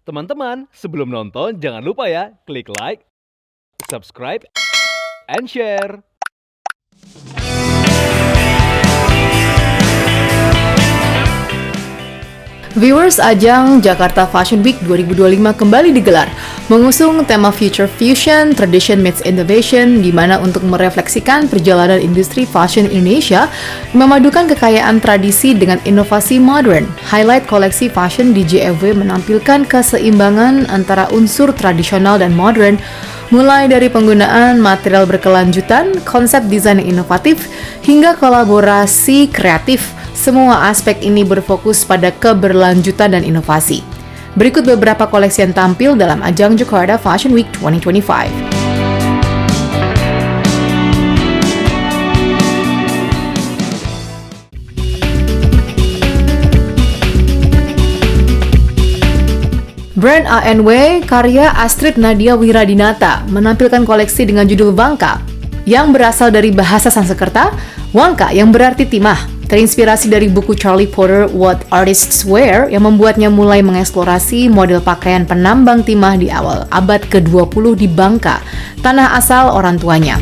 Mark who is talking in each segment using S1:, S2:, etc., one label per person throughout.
S1: Teman-teman, sebelum nonton jangan lupa ya, klik like, subscribe, and share.
S2: Viewers, ajang Jakarta Fashion Week 2025 kembali digelar, mengusung tema Future Fusion, Tradition Meets Innovation, di mana untuk merefleksikan perjalanan industri fashion Indonesia, memadukan kekayaan tradisi dengan inovasi modern. Highlight koleksi fashion di JFW menampilkan keseimbangan antara unsur tradisional dan modern, mulai dari penggunaan material berkelanjutan, konsep desain yang inovatif, hingga kolaborasi kreatif. Semua aspek ini berfokus pada keberlanjutan dan inovasi. Berikut beberapa koleksi yang tampil dalam ajang Jakarta Fashion Week 2025. Brand ANW karya Astrid Nadia Wiradinata menampilkan koleksi dengan judul Wangka yang berasal dari bahasa Sanskerta, Wangka yang berarti timah. Terinspirasi dari buku Charlie Porter What Artists Wear yang membuatnya mulai mengeksplorasi model pakaian penambang timah di awal abad ke-20 di Bangka, tanah asal orang tuanya.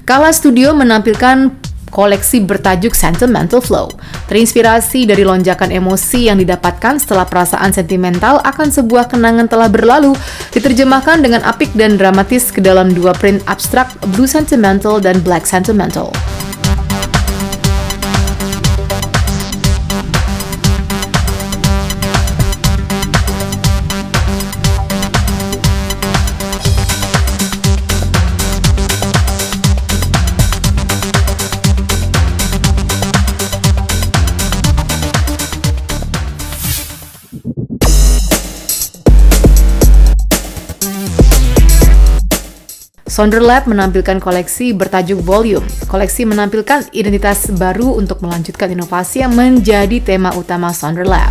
S2: Kala Studio menampilkan koleksi bertajuk Sentimental Flow, terinspirasi dari lonjakan emosi yang didapatkan setelah perasaan sentimental akan sebuah kenangan telah berlalu, diterjemahkan dengan apik dan dramatis ke dalam dua print abstrak, Blue Sentimental dan Black Sentimental. Sonderlab menampilkan koleksi bertajuk Volume. Koleksi menampilkan identitas baru untuk melanjutkan inovasi yang menjadi tema utama Sonderlab.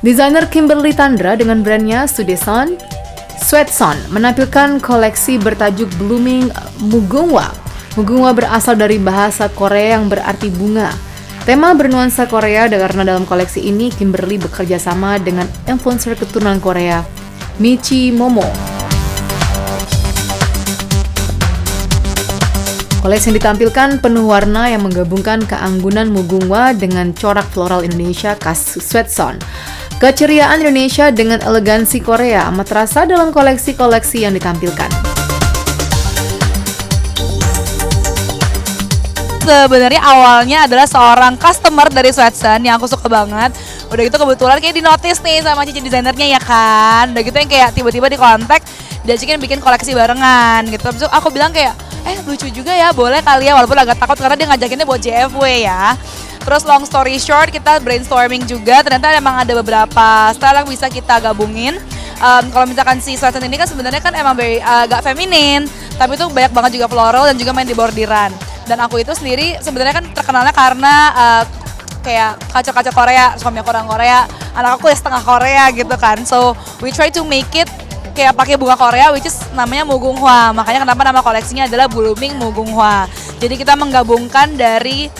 S2: Desainer Kimberly Tandra dengan brandnya Sudeson Sweatson menampilkan koleksi bertajuk Blooming Mugunghwa. Mugunghwa berasal dari bahasa Korea yang berarti bunga. Tema bernuansa Korea karena dalam koleksi ini Kimberly bekerja sama dengan influencer keturunan Korea, Michi Momo. Koleksi yang ditampilkan penuh warna yang menggabungkan keanggunan Mugunghwa dengan corak floral Indonesia khas Sweatson. Keceriaan Indonesia dengan elegansi Korea amat terasa dalam koleksi-koleksi yang ditampilkan.
S3: Sebenarnya awalnya adalah seorang customer dari Sweatson yang aku suka banget. Udah gitu kebetulan kayak di notice nih sama cici desainernya ya kan. Udah gitu yang kayak tiba-tiba di kontak, diajakin bikin koleksi barengan gitu. Terus aku bilang kayak, lucu juga ya, boleh kali ya, walaupun agak takut karena dia ngajakinnya buat JFW ya. Terus long story short, kita brainstorming juga, ternyata emang ada beberapa style yang bisa kita gabungin. Kalau misalkan si Sweatson ini kan sebenarnya kan emang agak feminin, tapi itu banyak banget juga floral dan juga main di bordiran. Dan aku itu sendiri sebenarnya kan terkenalnya karena kayak kaca-kaca Korea, suami aku orang Korea, anak aku ya setengah Korea gitu kan. So we try to make it kayak pakai bunga Korea, which is namanya Mugunghwa. Makanya kenapa nama koleksinya adalah Blooming Mugunghwa. Jadi kita menggabungkan dari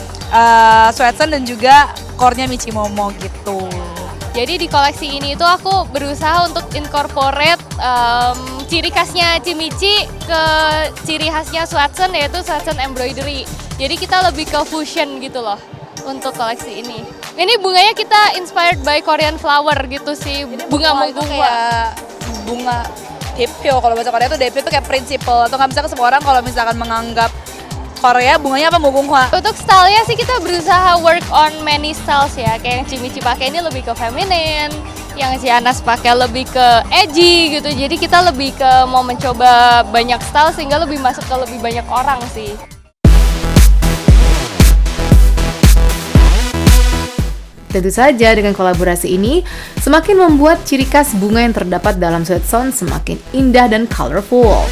S3: Sweatson dan juga core-nya Michi Momo gitu.
S4: Jadi di koleksi ini itu aku berusaha untuk incorporate ciri khasnya Cimici ke ciri khasnya Sweatson, yaitu Sweatson embroidery. Jadi kita lebih ke fusion gitu loh untuk koleksi ini. Ini bunganya kita inspired by Korean flower gitu sih, bunga Mugunghwa.
S3: Bunga Daepyo. Kalau bahasa Korea tuh Daepyo tuh kayak prinsipal atau nggak bisa ke semua orang kalau misalkan menganggap Korea bunganya apa mugunghwa.
S4: Untuk stylenya sih kita berusaha work on many styles ya. Kayak yang Cimici pakai ini lebih ke feminine, yang Cianas pakai lebih ke edgy gitu. Jadi kita lebih ke mau mencoba banyak style sehingga lebih masuk ke lebih banyak orang sih.
S2: Tentu saja dengan kolaborasi ini semakin membuat ciri khas bunga yang terdapat dalam Sweatsound semakin indah dan colorful.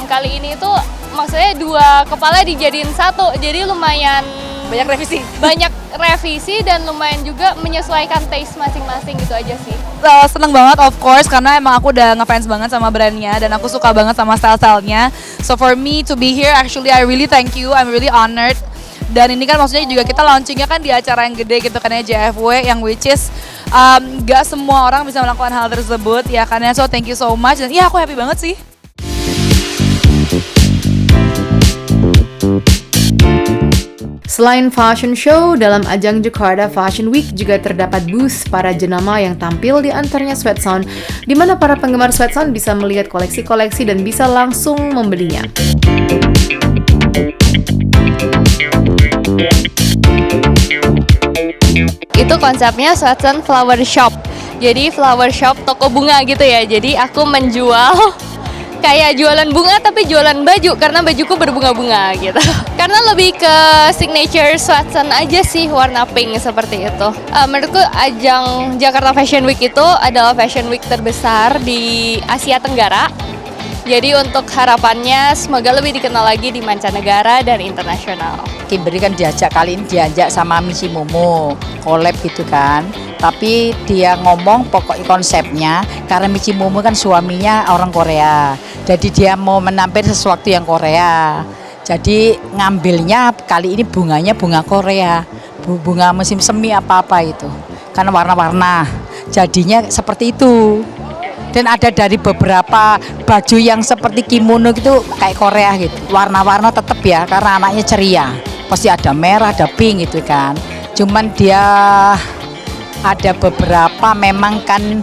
S4: Kali ini tuh maksudnya dua kepala dijadiin satu, jadi lumayan
S3: Banyak revisi.
S4: banyak revisi dan lumayan juga menyesuaikan taste masing-masing gitu aja sih.
S3: Seneng banget of course karena emang aku udah ngefans banget sama brandnya dan aku suka banget sama style-stylenya. So for me to be here actually I really thank you, I'm really honored. Dan ini kan maksudnya juga kita launchingnya kan di acara yang gede gitu kan ya, JFW, yang which is gak semua orang bisa melakukan hal tersebut ya kan ya. So thank you so much dan iya aku happy banget sih.
S2: Selain fashion show, dalam ajang Jakarta Fashion Week juga terdapat booth para jenama yang tampil di antaranya Sweatsound, di mana para penggemar Sweatsound bisa melihat koleksi-koleksi dan bisa langsung membelinya.
S4: Itu konsepnya Sweatsound Flower Shop. Jadi flower shop toko bunga gitu ya. Jadi aku menjual kayak jualan bunga tapi jualan baju karena bajuku berbunga-bunga gitu. Karena lebih ke signature Sweatsound aja sih, warna pink seperti itu. Menurutku ajang Jakarta Fashion Week itu adalah fashion week terbesar di Asia Tenggara. Jadi untuk harapannya semoga lebih dikenal lagi di mancanegara dan internasional.
S5: Kimberly kan kali ini diajak sama Missy Momo collab gitu kan, tapi dia ngomong pokok konsepnya karena Missy Momo kan suaminya orang Korea, jadi dia mau menampil sesuatu yang Korea, jadi ngambilnya kali ini bunganya bunga Korea, bunga musim semi apa-apa itu karena warna-warna jadinya seperti itu. Dan ada dari beberapa baju yang seperti kimono gitu kayak Korea gitu, warna-warna tetap ya karena anaknya ceria, pasti ada merah, ada pink gitu kan. Cuman dia ada beberapa memang kan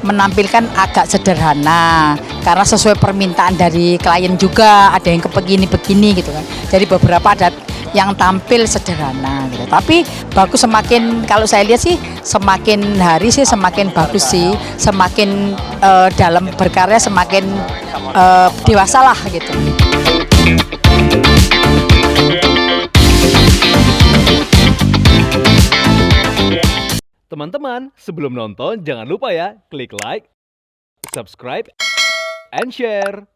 S5: menampilkan agak sederhana karena sesuai permintaan dari klien juga, ada yang begini gitu kan. Jadi beberapa ada yang tampil sederhana gitu. Tapi bagus, semakin kalau saya lihat sih semakin hari sih semakin bagus sih, semakin dalam berkarya semakin dewasa lah gitu.
S1: Teman-teman, sebelum nonton jangan lupa ya klik like, subscribe, and share.